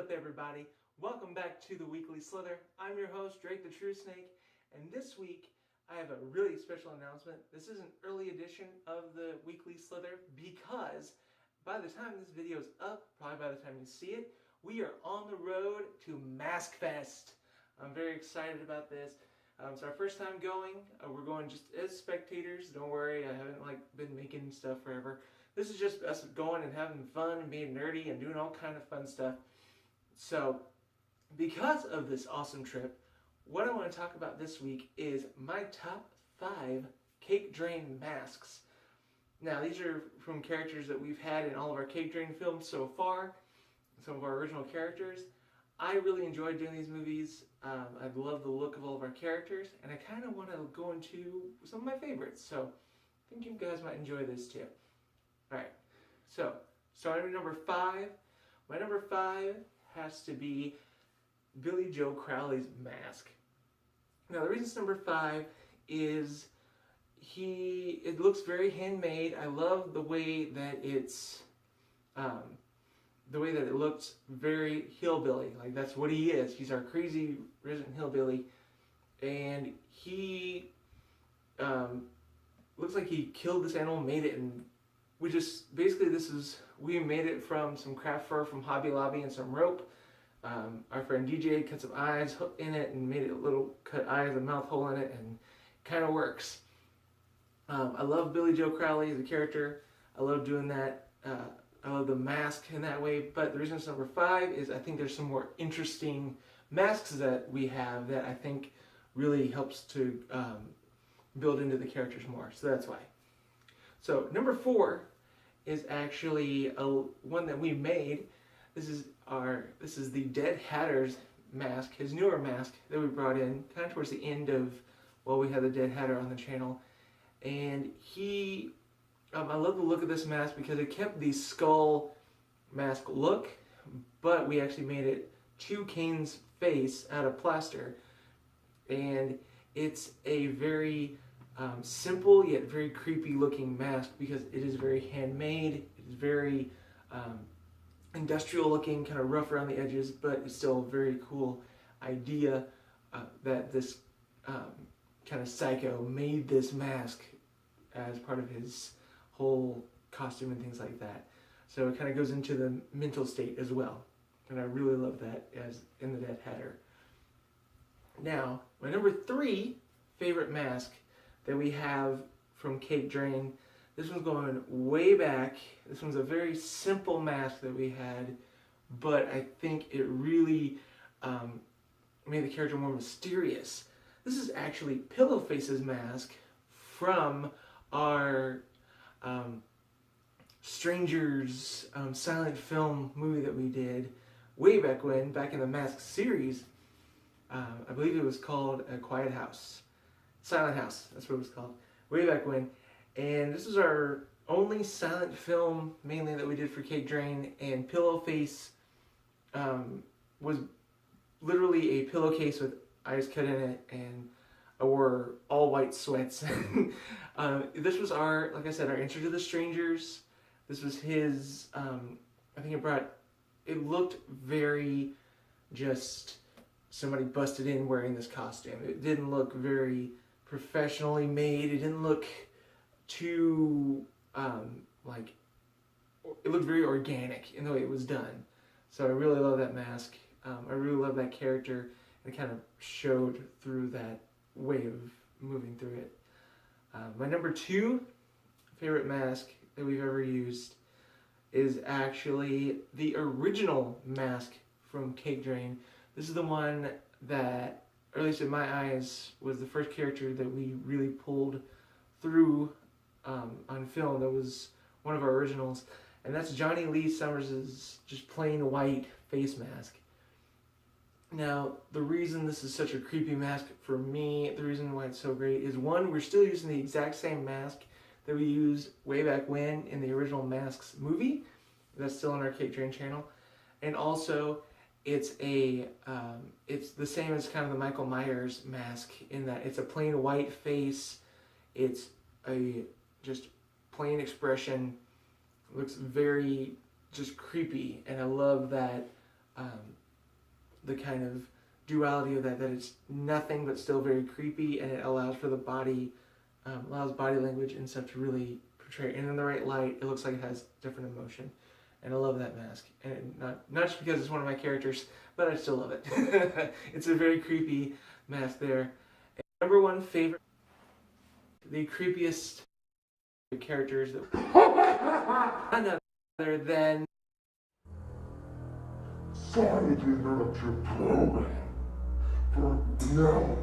up, everybody? Welcome back to the Weekly Slither. I'm your host, DraketheTruSnake, and this week I have a really special announcement. This is an early edition of the Weekly Slither because by the time this video is up, probably by the time you see it, we are on the road to Mask Fest. I'm very excited about this. It's our first time going. We're going just as spectators. Don't worry, I haven't been making stuff forever. This is just us going and having fun and being nerdy and doing all kind of fun stuff. So, because of this awesome trip, what I want to talk about this week is my top 5 CakeDrain masks. Now, these are from characters that we've had in all of our CakeDrain films so far, some of our original characters. I really enjoyed doing these movies. I love the look of all of our characters, and I kind of want to go into some of my favorites. So, I think you guys might enjoy this too. Alright, so starting with number 5. My number 5 has to be Billy Joe Crowley's mask. Now the reason it's number 5 is it looks very handmade. I love the way that it looks very hillbilly. Like, that's what he is. He's our crazy resident hillbilly, and he looks like he killed this animal, made it, and we made it from some craft fur from Hobby Lobby and some rope. Our friend DJ cut some eyes in it and made it little cut eyes and mouth hole in it, and kind of works. I love Billy Joe Crowley as a character. I love doing that. I love the mask in that way, but the reason it's number 5 is I think there's some more interesting masks that we have that I think really helps to build into the characters more, so that's why. So number 4 is actually one that we made. This is the Dead Hatter's mask, his newer mask that we brought in kind of towards the end of while we had the Dead Hatter on the channel, and I love the look of this mask because it kept the skull mask look, but we actually made it to Kane's face out of plaster, and it's a very simple yet very creepy looking mask because it is very handmade. It is very industrial looking, kind of rough around the edges, but it's still a very cool idea that this kind of psycho made this mask as part of his whole costume and things like that. So it kind of goes into the mental state as well, and I really love that as in the Dead Hatter. Now, my number 3 favorite mask that we have from CakeDrain. This one's going way back. This one's a very simple mask that we had, but I think it really made the character more mysterious. This is actually Pillowface's mask from our Strangers silent film movie that we did way back when, back in the Mask series. I believe it was called A Quiet House. Silent House, that's what it was called, way back when. And this is our only silent film, mainly, that we did for CakeDrain, and Pillowface was literally a pillowcase with eyes cut in it, and I wore all white sweats. This was like I said, our intro to the Strangers. This was his, I think it looked very just somebody busted in wearing this costume. It didn't look very professionally made. It didn't look too it looked very organic in the way it was done. So I really love that mask. I really love that character, and it kind of showed through that way of moving through it. My number 2 favorite mask that we've ever used is actually the original mask from CakeDrain. This is the one that, or at least in my eyes, was the first character that we really pulled through on film. That was one of our originals, and that's Johnny Lee Summers' just plain white face mask. Now, the reason this is such a creepy mask for me, the reason why it's so great, is one, we're still using the exact same mask that we used way back when in the original Masks movie. That's still on our CakeDrain channel, and also it's the same as kind of the Michael Myers mask in that it's a plain white face. It's a just plain expression. It looks very just creepy, and I love that the kind of duality of that it's nothing but still very creepy, and it allows for the body, allows body language and stuff to really portray it. And in the right light, it looks like it has different emotion. And I love that mask. And not just because it's one of my characters, but I still love it. It's a very creepy mask there. And number one favorite, the creepiest characters that none other than... Sorry to interrupt your program. For now,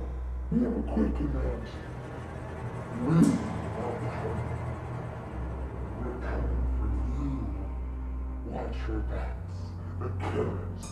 we have a quick announcement. We are coming. We're coming for you. Watch your backs. The killers